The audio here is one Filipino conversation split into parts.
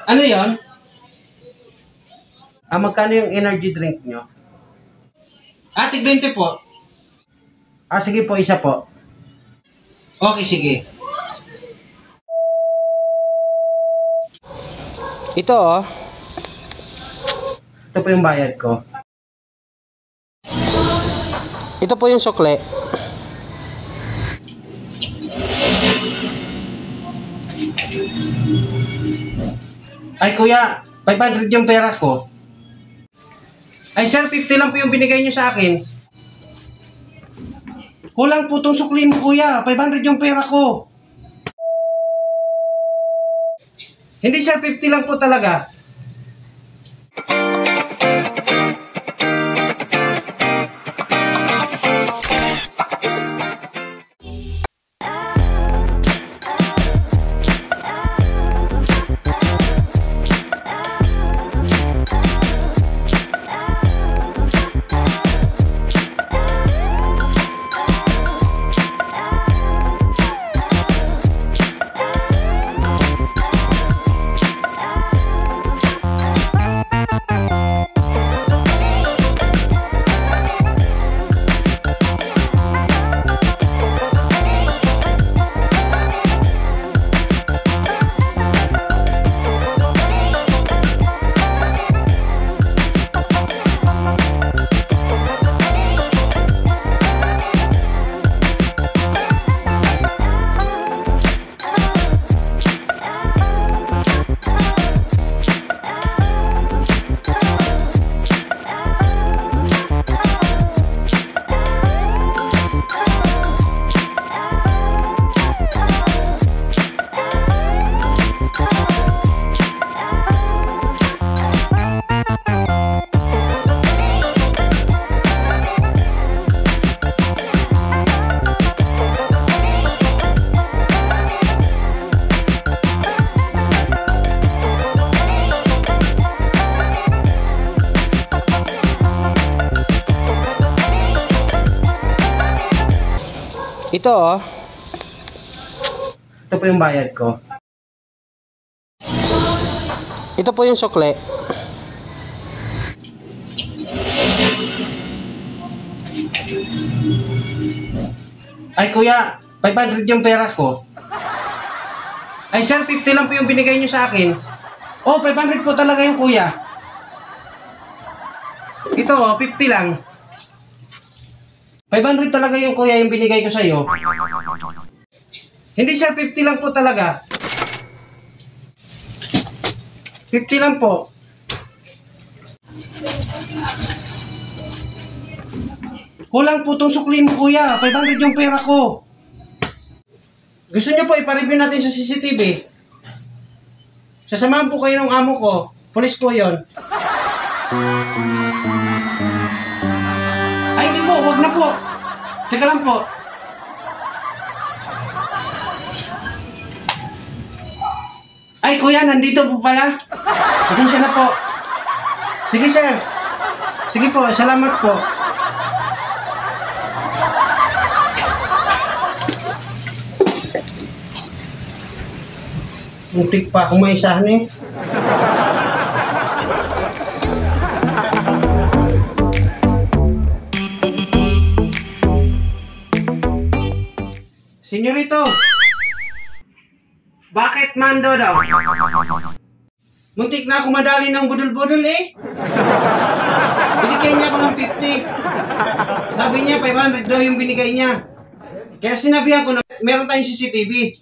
Ano yon? Magkano yung energy drink nyo? Tig 20 po. Sige po, isa po. Okay, sige. Ito oh. Ito po yung bayad ko. Ito po yung sukle. Ay kuya, 500 yung pera ko. Ay sir, 50 lang po yung binigay nyo sa akin. Kulang po itong sukli mo kuya, 500 yung pera ko. Hindi sir, 50 lang po talaga. Ito oh. Ito po yung bayad ko. Ito po yung sukle. Ay kuya, 500 yung pera ko. Ay sir, 50 lang po yung binigay nyo sa akin. Oh, 500 po talaga yung kuya. Ito oh, 50 lang. 500 talaga yung kuya yung binigay ko sa iyo. Hindi sir, 50 lang po talaga. 50 lang po. Kulang po itong sukli mo kuya, 500 yung pera ko. Gusto nyo po ipa-review natin sa CCTV? Sasamahan po kayo ng amo ko. Police po yon. Ay hindi po, wag na po. Teka lang po. Ay kuya, nandito po pala. Pasensya na po. Sige sir. Sige po, salamat po. Muntik pa akong maisahan eh. Senyorito, bakit mando daw? Muntik na ako madali ng budol-budol eh. Binigay niya ako ng 50. Sabi niya 500 daw yung binigay niya. Kaya sinabihan ko na meron tayong CCTV.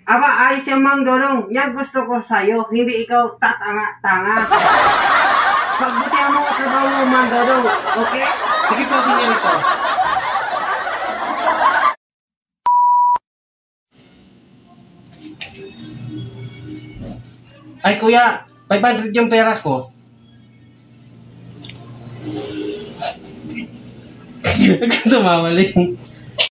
Aba, ay siya Mang Dodong. Yan gusto ko sa'yo, hindi ikaw tatanga-tanga. Pagbutihan mo ang trabaho mo, Mang Dodong. Okay? Sige po, senyorito. Ay kuya, 500 yung pera ko. Tumawaling.